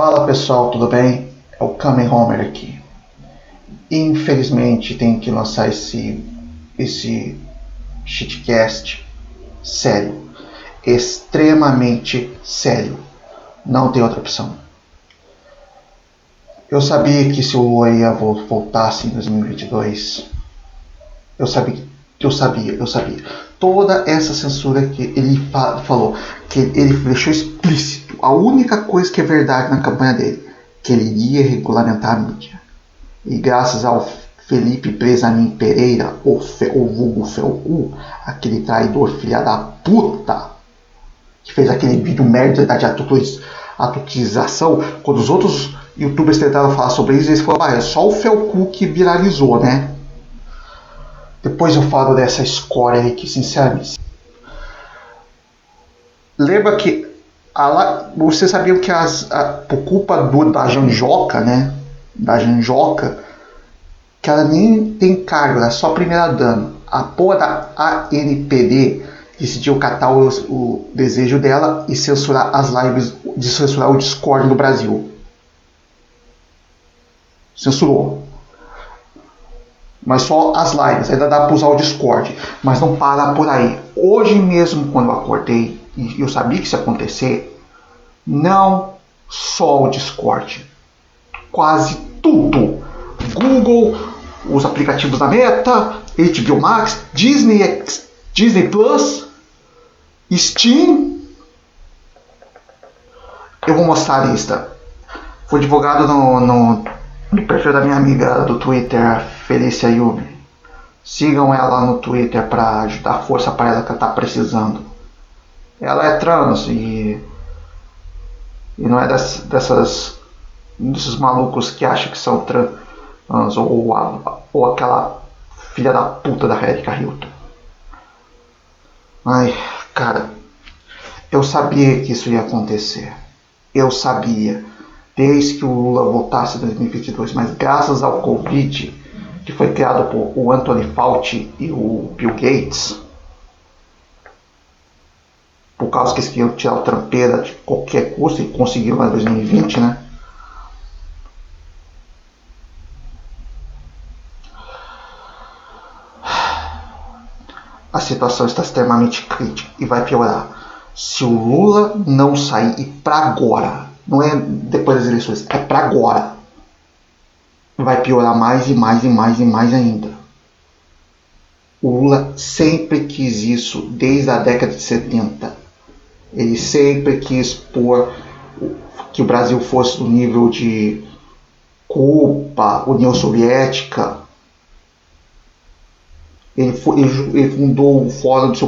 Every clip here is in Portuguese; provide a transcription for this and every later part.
Fala pessoal, tudo bem? É o Kamen Homer aqui. Infelizmente tenho que lançar esse shitcast sério, extremamente sério. Não tem outra opção. Eu sabia que se o Lula ia voltasse em 2022, eu sabia. Toda essa censura que ele falou, que ele deixou explícito, a única coisa que é verdade na campanha dele, que ele iria regulamentar a mídia. E graças ao Felipe Bresanin Pereira, o vulgo Felcu, aquele traidor filha da puta, que fez aquele vídeo merda de atualização, quando os outros youtubers tentaram falar sobre isso, eles falaram, é só o Felcu que viralizou, né? Depois eu falo dessa escória aí que, sinceramente... Lembra que... Vocês sabiam que por culpa da Janjoca, né? Da Janjoca, que ela nem tem cargo, ela é só primeira-dama. A porra da ANPD decidiu catar o desejo dela e censurar as lives, censurar o Discord no Brasil. Censurou. Mas só as lives, ainda dá para usar o Discord, mas não para por aí. Hoje mesmo, quando eu acordei e eu sabia que isso ia acontecer, não só o Discord, quase tudo, Google, os aplicativos da Meta, HBO Max, Disney Plus, Steam. Eu vou mostrar a lista. Foi divulgado no perfil da minha amiga do Twitter, Felícia Yumi. Sigam ela no Twitter para dar força para ela que ela está precisando. Ela é trans e não é desses malucos que acham que são trans ou aquela filha da puta da Erika Hilton. Ai, cara, eu sabia que isso ia acontecer. Eu sabia. Desde que o Lula voltasse em 2022, mas graças ao Covid, que foi criado por o Anthony Fauci e o Bill Gates, por causa que eles queriam tirar o Trumpeira de qualquer custo e conseguiram em 2020, né? A situação está extremamente crítica e vai piorar. Se o Lula não sair, e para agora, não é depois das eleições, é para agora, vai piorar mais e mais e mais e mais ainda. O Lula sempre quis isso desde a década de 70. Ele sempre quis pôr que o Brasil fosse do nível de Cuba, União Soviética. Ele fundou o Fórum de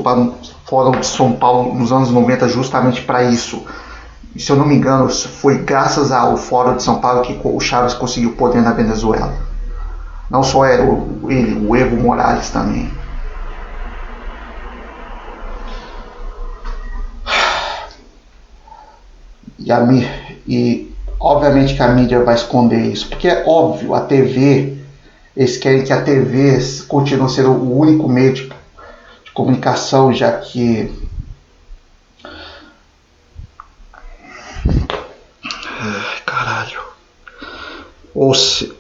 São Paulo nos anos 90 justamente para isso. E, se eu não me engano, foi graças ao Fórum de São Paulo que o Chávez conseguiu poder na Venezuela. Não só era ele, o Evo Morales também. E obviamente que a mídia vai esconder isso, porque é óbvio, a TV, eles querem que a TV continue sendo o único meio de comunicação, já que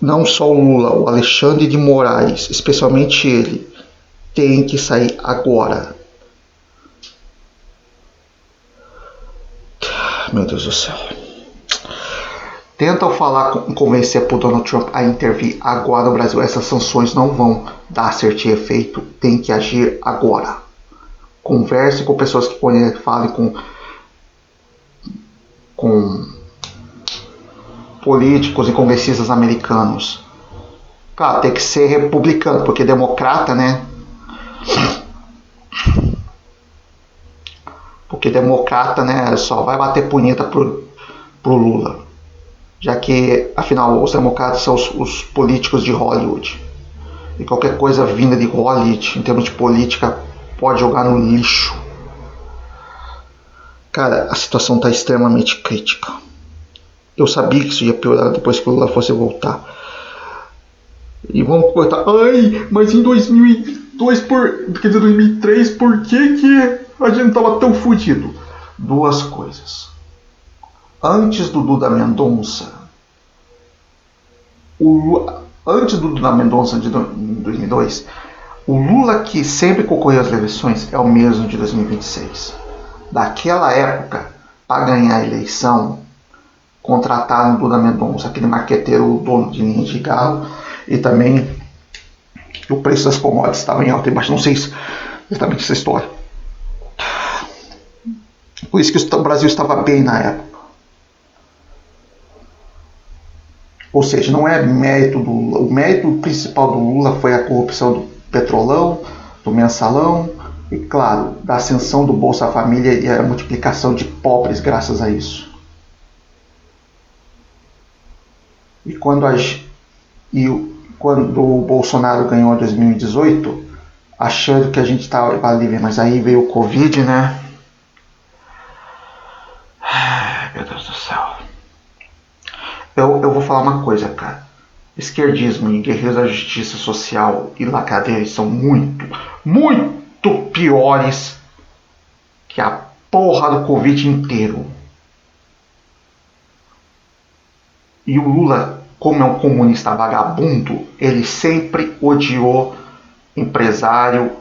não só o Lula, o Alexandre de Moraes, especialmente ele, tem que sair agora. Meu Deus do céu. Tentam convencer o Donald Trump a intervir agora no Brasil. Essas sanções não vão dar certo efeito. Tem que agir agora. Converse com pessoas que falem com políticos e congressistas americanos. Claro, tem que ser republicano, porque democrata, né? Porque democrata, né, só vai bater punheta pro Lula. Já que, afinal, os democratas são os políticos de Hollywood. E qualquer coisa vinda de Hollywood, em termos de política, pode jogar no lixo. Cara, a situação está extremamente crítica. Eu sabia que isso ia piorar depois que o Lula fosse voltar. E vamos cortar. Ai, mas em 2003, por que a gente estava tão fudido? Duas coisas. antes do Duda Mendonça, antes do Duda Mendonça de 2002, o Lula que sempre concorreu às eleições é o mesmo de 2026. Daquela época, para ganhar a eleição, contrataram o Duda Mendonça, aquele marqueteiro, dono de linha de cigarro, e também o preço das commodities estava em alta e baixo. Não sei exatamente essa história. Por isso que o Brasil estava bem na época. Ou seja, não é mérito do Lula. O mérito principal do Lula foi a corrupção do Petrolão, do Mensalão e, claro, da ascensão do Bolsa Família e a multiplicação de pobres graças a isso. E quando o Bolsonaro ganhou em 2018, achando que a gente estava livre, mas aí veio o Covid, né? Ai, meu Deus do céu. Eu vou falar uma coisa, cara. Esquerdismo e guerreiros da justiça social e lacradeiros são muito, muito piores que a porra do Covid inteiro. E o Lula, como é um comunista vagabundo, ele sempre odiou empresário.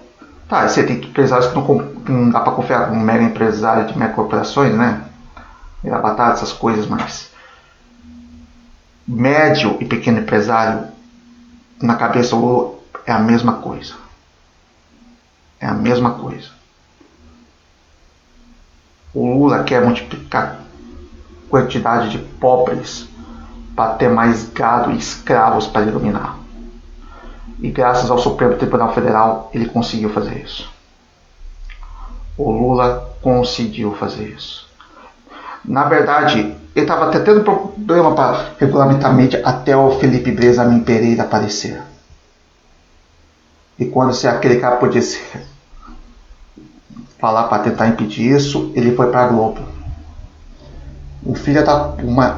Tá, você tem empresários que não dá pra confiar como mega empresário de mega corporações, né? Mega batata, essas coisas, mas médio e pequeno empresário, na cabeça do Lula, é a mesma coisa. É a mesma coisa. O Lula quer multiplicar a quantidade de pobres para ter mais gado e escravos para ele dominar. E graças ao Supremo Tribunal Federal ele conseguiu fazer isso. O Lula conseguiu fazer isso. Na verdade, ele estava até tendo problema para regulamentar a mídia até o Felipe Bresamin Pereira aparecer. E quando aquele cara podia falar para tentar impedir isso, ele foi para a Globo. O filho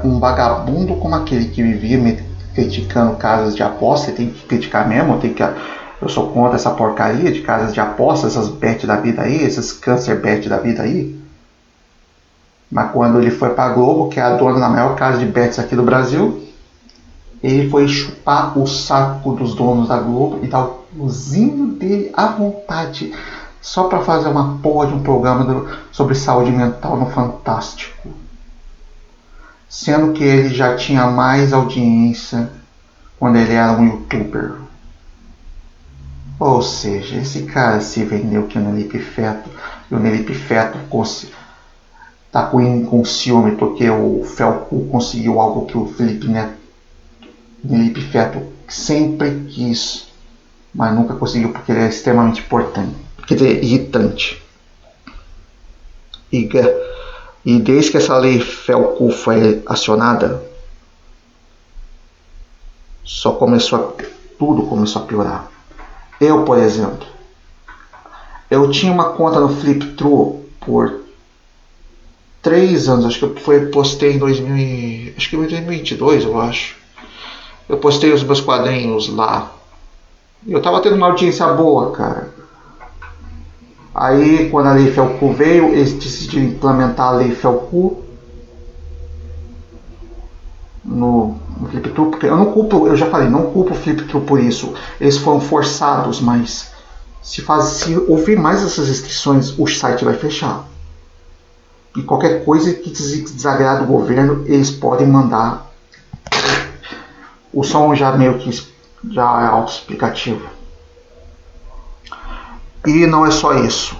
um vagabundo como aquele que vivia me criticando casas de aposta, tem que criticar mesmo, eu sou contra essa porcaria de casas de aposta, essas bet da vida aí, esses câncer bet da vida aí. Mas quando ele foi para a Globo, que é a dona da maior casa de bets aqui do Brasil, ele foi chupar o saco dos donos da Globo e dar o cozinho dele à vontade, só para fazer uma porra de um programa sobre saúde mental no Fantástico. Sendo que ele já tinha mais audiência quando ele era um youtuber. Ou seja, esse cara se vendeu que o Nelipe Feto, e o Nelipe Feto tá com ciúme porque o Felcu conseguiu algo que o Nelipe Feto sempre quis, mas nunca conseguiu porque ele é extremamente importante, quer dizer, irritante. E desde que essa lei Felcu foi acionada, tudo começou a piorar. Eu, por exemplo, eu tinha uma conta no Fliptrue por 3 anos, acho que eu postei em 2022, eu acho. Eu postei os meus quadrinhos lá. Eu tava tendo uma audiência boa, cara. Aí, quando a lei Felcu veio, eles decidiram implementar a lei Felcu no Fliptrue, porque eu já falei, não culpo o Fliptrue por isso. Eles foram forçados, mas se houver mais essas restrições, o site vai fechar. E qualquer coisa que desagrade o governo, eles podem mandar. O som já meio que já é autoexplicativo. E não é só isso.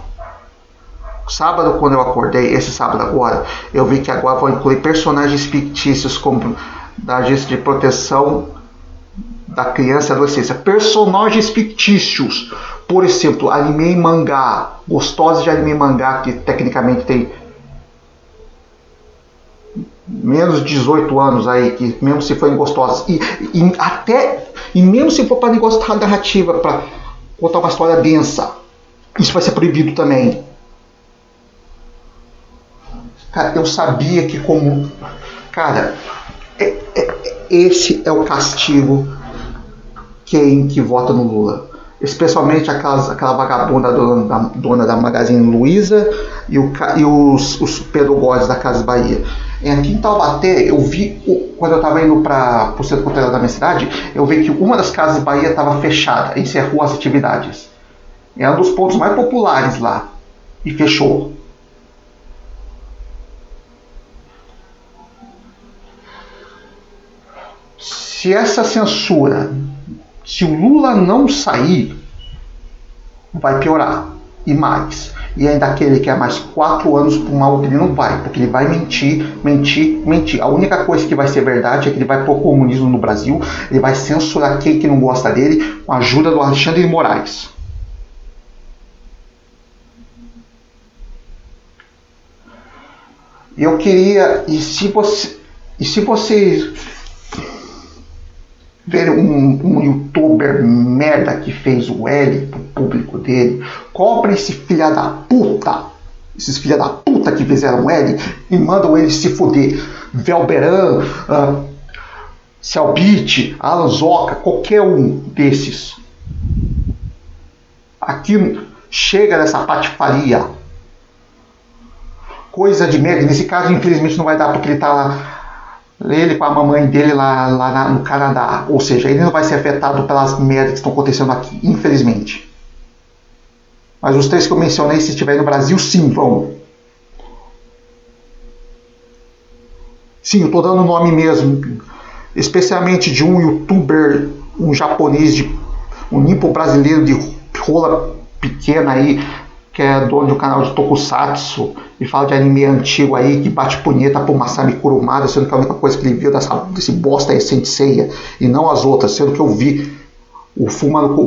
Sábado, quando eu acordei, esse sábado agora, eu vi que agora vão incluir personagens fictícios como da Agência de Proteção da Criança e Adolescência. Personagens fictícios. Por exemplo, anime e mangá. Gostosos de anime e mangá, que tecnicamente tem menos de 18 anos aí, que mesmo se forem gostosos, e mesmo se for para negócio de narrativa, para contar uma história densa, isso vai ser proibido também. Cara, eu sabia que cara, esse é o castigo que vota no Lula. Especialmente aquela vagabunda dona da Magazine Luiza e os pedagogos da Casa Bahia. Aqui em Taubaté, eu vi, quando eu estava indo para o centro cultural da minha cidade, eu vi que uma das Casas Bahia estava fechada, encerrou as atividades. Era um dos pontos mais populares lá, e fechou. Se essa censura, se o Lula não sair, vai piorar, e mais. E ainda aquele que é mais 4 anos por mal que ele não vai, porque ele vai mentir. A única coisa que vai ser verdade é que ele vai pôr comunismo no Brasil, ele vai censurar quem que não gosta dele, com a ajuda do Alexandre de Moraes. Eu queria, e se você ver um youtuber merda que fez o L pro público dele, cobra esse filha da puta, esses filha da puta que fizeram o L e mandam ele se fuder. Velberan, Selbit, Alan Zoca, qualquer um desses. Aqui chega dessa patifaria. Coisa de merda. Nesse caso, infelizmente, não vai dar porque ele tá lá. Ele com a mamãe dele lá no Canadá. Ou seja, ele não vai ser afetado pelas merdas que estão acontecendo aqui, infelizmente. Mas os 3 que eu mencionei, se estiverem no Brasil, sim, vão. Sim, eu estou dando o nome mesmo. Especialmente de um youtuber, um japonês, um nipo brasileiro de rola pequena aí, que é dono do canal de Tokusatsu e fala de anime antigo aí, que bate punheta pro Masami Kurumada, sendo que a única coisa que ele viu desse bosta é Senseiya e não as outras, sendo que eu vi o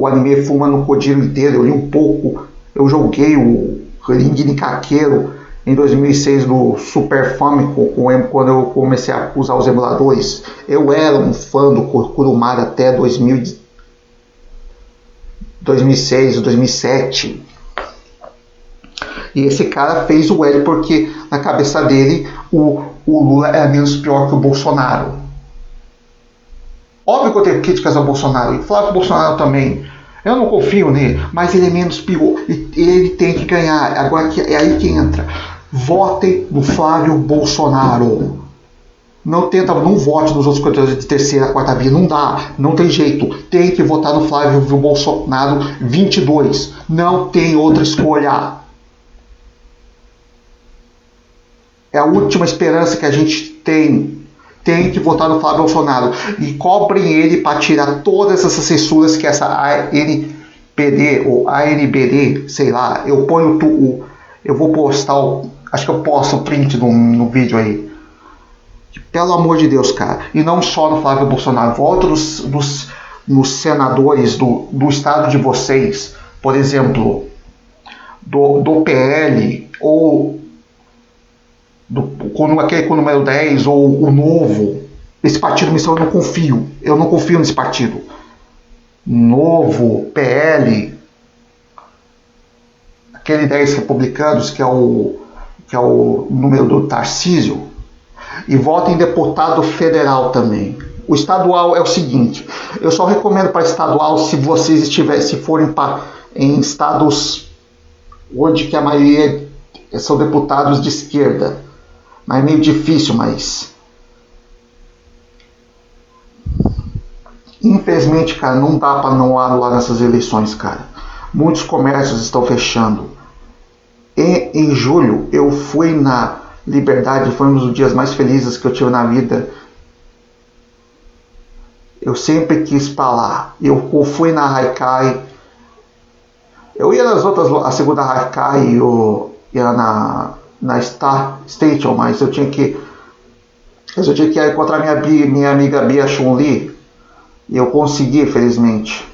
anime Fuma no Kojiro inteiro, eu li um pouco, eu joguei o Ring Nikakeiro em 2006 no Super Famicom, quando eu comecei a usar os emuladores. Eu era um fã do Kurumada até 2006, 2007. E esse cara fez o L porque na cabeça dele o Lula é menos pior que o Bolsonaro. Óbvio que eu tenho críticas ao Bolsonaro, e Flávio Bolsonaro também. Eu não confio nele, mas ele é menos pior. Ele tem que ganhar. Agora é aí que entra. Votem no Flávio Bolsonaro. Não vote nos outros candidatos de terceira, quarta via. Não dá, não tem jeito. Tem que votar no Flávio Bolsonaro 22. Não tem outra escolha. É a última esperança que a gente tem. Tem que votar no Flávio Bolsonaro. E cobrem ele para tirar todas essas censuras que essa ANPD ou ANBD, sei lá, eu vou postar, acho que eu posto o print no vídeo aí. Pelo amor de Deus, cara. E não só no Flávio Bolsonaro. Volta nos senadores do estado de vocês. Por exemplo, do PL ou aquele com o número 10 ou o Novo. Esse partido eu não confio. Eu não confio nesse partido. Novo, PL, aquele 10 republicanos que é o número do Tarcísio. E votem em deputado federal também. O estadual é o seguinte: eu só recomendo para estadual se vocês se forem em estados onde que a maioria são deputados de esquerda. Mas é meio difícil, mas infelizmente, cara, não dá para não anular nessas eleições, cara. Muitos comércios estão fechando. Em julho eu fui na Liberdade, foi um dos dias mais felizes que eu tive na vida. Eu sempre quis para lá. Eu fui na Haikai. Eu ia nas outras, a segunda Haikai, eu ia na Star Station, mas eu tinha que encontrar minha amiga Bia Chun-Li, e eu consegui, felizmente,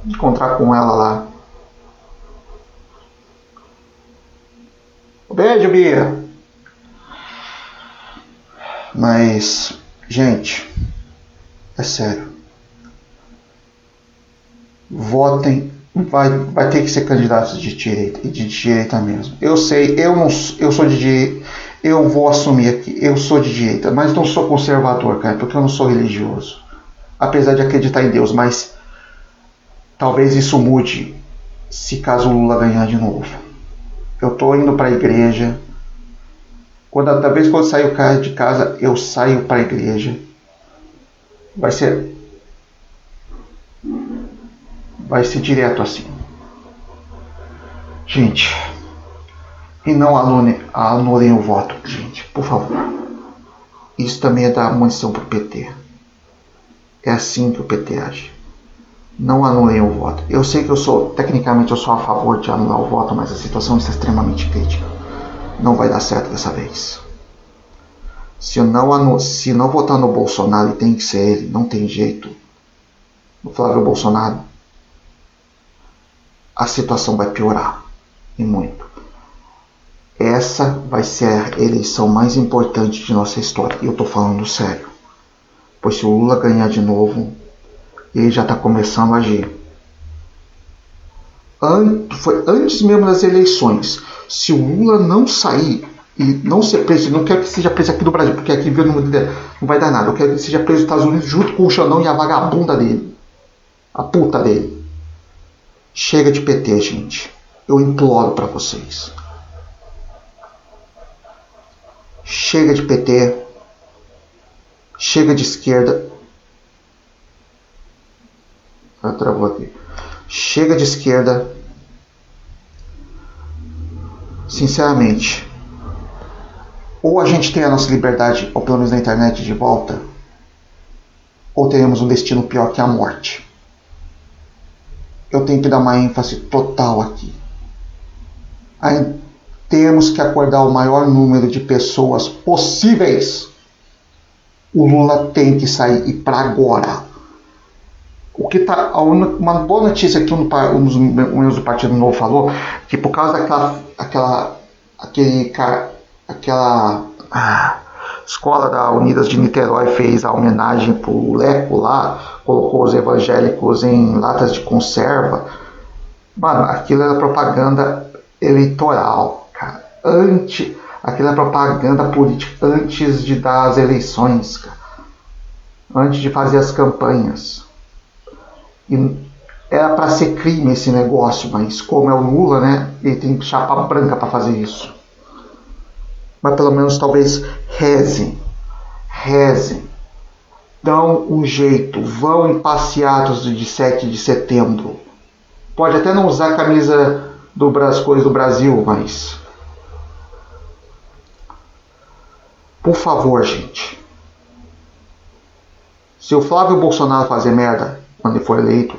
encontrar com ela lá. Beijo, Bia! Mas, gente, é sério. Votem. Vai ter que ser candidatos de direita, e de direita mesmo. Eu sei, eu sou de direita, eu vou assumir aqui, eu sou de direita, mas não sou conservador, cara, porque eu não sou religioso. Apesar de acreditar em Deus, mas talvez isso mude se caso o Lula ganhar de novo. Eu tô indo para a igreja, Talvez quando sair o cara de casa, eu saio para a igreja. Vai ser direto assim. Gente, e não anulem o voto, gente, por favor. Isso também é dar munição pro PT. É assim que o PT age. Não anulem o voto. Eu sei que tecnicamente eu sou a favor de anular o voto, mas a situação está extremamente crítica. Não vai dar certo dessa vez. Se não votar no Bolsonaro, e tem que ser ele, não tem jeito, no Flávio Bolsonaro, a situação vai piorar. E muito. Essa vai ser a eleição mais importante de nossa história. E eu tô falando sério. Pois se o Lula ganhar de novo, ele já está começando a agir. Foi antes mesmo das eleições. Se o Lula não sair e não ser preso, não quero que seja preso aqui no Brasil, porque aqui não vai dar nada. Eu quero que ele seja preso nos Estados Unidos junto com o Xandão e a vagabunda dele. A puta dele. Chega de PT, gente. Eu imploro para vocês. Chega de PT. Chega de esquerda. Travou aqui. Chega de esquerda. Sinceramente. Ou a gente tem a nossa liberdade, ou pelo menos na internet, de volta, ou teremos um destino pior que a morte. Eu tenho que dar uma ênfase total aqui. Aí temos que acordar o maior número de pessoas possíveis. O Lula tem que sair, e para agora. Uma boa notícia que um dos membros do Partido Novo falou, que por causa daquela escola da Unidas de Niterói fez a homenagem pro Leco lá, colocou os evangélicos em latas de conserva. Mano, aquilo era propaganda eleitoral, cara. Aquilo é propaganda política antes de dar as eleições, cara. Antes de fazer as campanhas. E era para ser crime esse negócio, mas como é o Lula, né? Ele tem chapa branca para fazer isso. Mas pelo menos talvez rezem. Dão um jeito. Vão em passeatos de 7 de setembro. Pode até não usar a camisa coisas do Brasil, mas... Por favor, gente. Se o Flávio Bolsonaro fazer merda quando ele for eleito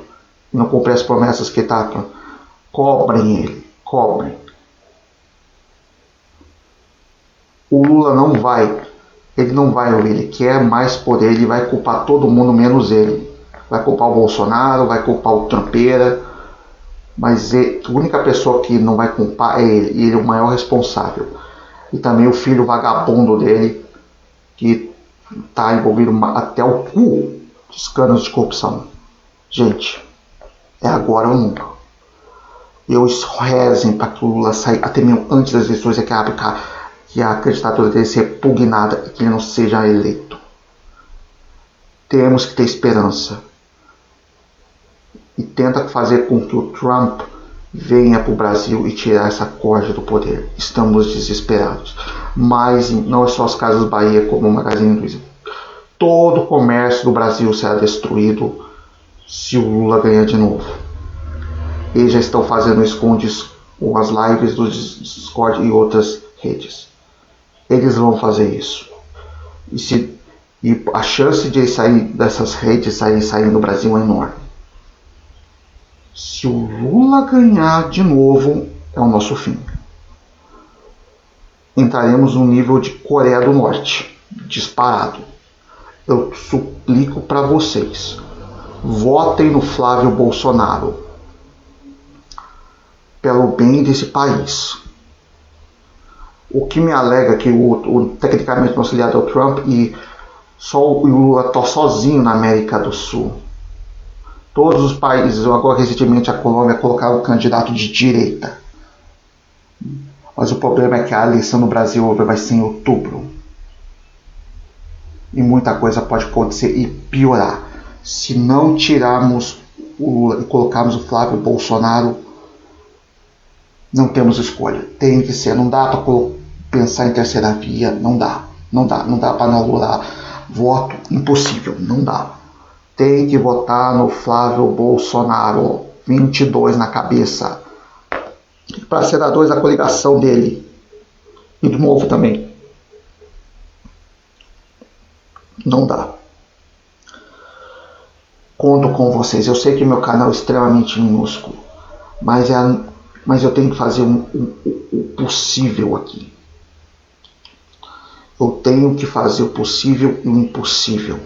e não cumprir as promessas que tá, cobrem ele. Cobrem. O Lula não vai. Ele não vai ouvir. Ele quer mais poder. Ele vai culpar todo mundo menos ele. Vai culpar o Bolsonaro, vai culpar o Trumpeira. Mas a única pessoa que não vai culpar é ele. E ele é o maior responsável. E também o filho vagabundo dele, que está envolvido até o cu de escândalos de corrupção. Gente, é agora ou nunca. Eu rezem para que o Lula saia até mesmo antes das eleições, que a candidatura dele seja pugnada e que ele não seja eleito. Temos que ter esperança. E tenta fazer com que o Trump venha para o Brasil e tirar essa corda do poder. Estamos desesperados. Mas não é só as Casas Bahia como o Magazine Luiza. Todo o comércio do Brasil será destruído se o Lula ganhar de novo. Eles já estão fazendo escondes com as lives do Discord e outras redes. Eles vão fazer isso. E a chance de sair dessas redes saírem do Brasil é enorme. Se o Lula ganhar de novo, é o nosso fim. Entraremos no nível de Coreia do Norte, disparado. Eu suplico para vocês, votem no Flávio Bolsonaro, pelo bem desse país. O que me alega que tecnicamente nosso aliado é o Trump e só o Lula está sozinho na América do Sul. Todos os países, agora recentemente a Colômbia, colocaram um candidato de direita. Mas o problema é que a eleição no Brasil vai ser em outubro. E muita coisa pode acontecer e piorar. Se não tirarmos o Lula e colocarmos o Flávio Bolsonaro, não temos escolha. Tem que ser, não dá para pensar em terceira via, não dá. Não dá para anular voto, impossível, não dá. Tem que votar no Flávio Bolsonaro, 22 na cabeça, para senadores da coligação dele e do Novo também. Não dá. Conto com vocês. Eu sei que meu canal é extremamente minúsculo, mas eu tenho que fazer o possível aqui. Eu tenho que fazer o possível e o impossível.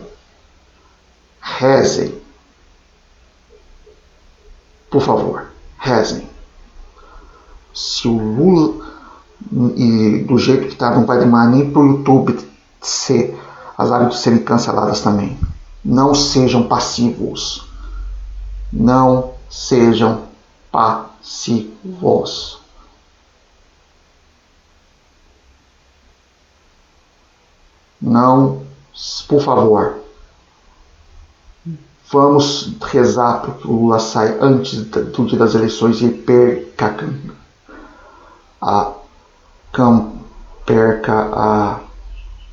Rezem. Por favor, rezem. Se o Lula, e do jeito que está, não vai demorar nem para o YouTube as lives serem canceladas também. Não sejam passivos. Não sejam passivos. Não, por favor. Vamos rezar para que o Lula saia antes do dia das eleições e perca a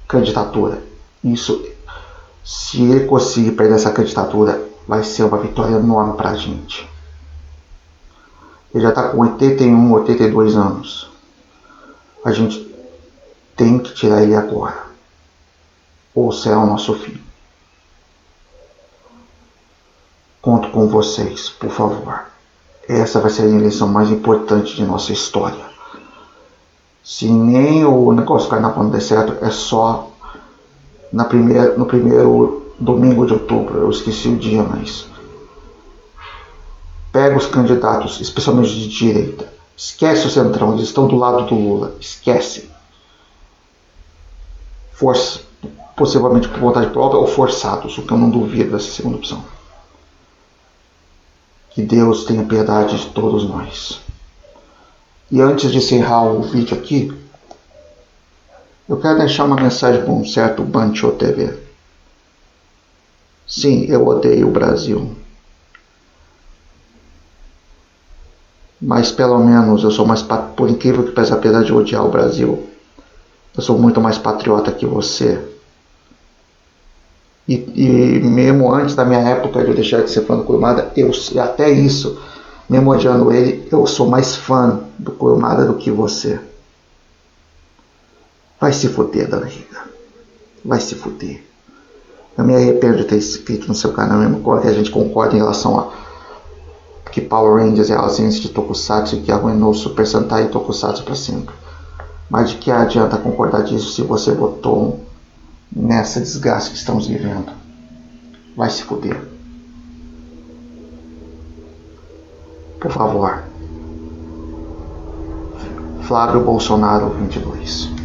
candidatura. Isso, se ele conseguir perder essa candidatura, vai ser uma vitória enorme para a gente. Ele já está com 81, 82 anos. A gente tem que tirar ele agora, ou será o nosso fim. Conto com vocês, por favor. Essa vai ser a eleição mais importante de nossa história. Se nem o negócio do carnaval não der certo, é só no primeiro domingo de outubro. Eu esqueci o dia, mas pega os candidatos, especialmente de direita. Esquece o Centrão, eles estão do lado do Lula. Esquece. Possivelmente por vontade própria ou forçados, o que eu não duvido dessa segunda opção. Que Deus tenha piedade de todos nós. E antes de encerrar o vídeo aqui, eu quero deixar uma mensagem para um certo Bancho TV. Sim, eu odeio o Brasil. Mas pelo menos eu sou mais, por incrível que pareça, apesar de odiar o Brasil, eu sou muito mais patriota que você. E mesmo antes da minha época de eu deixar de ser fã do Kurumada, até isso, mesmo odiando ele, eu sou mais fã do Kurumada do que você. Vai se fuder, Dana Riga. Vai se fuder. Eu me arrependo de ter inscrito no seu canal, mesmo que a gente concorde em relação a que Power Rangers é a ausência de Tokusatsu e que arruinou o Super Sentai e Tokusatsu para sempre. Mas de que adianta concordar disso se você botou nessa desgraça que estamos vivendo? Vai se fuder. Por favor. Flávio Bolsonaro 22.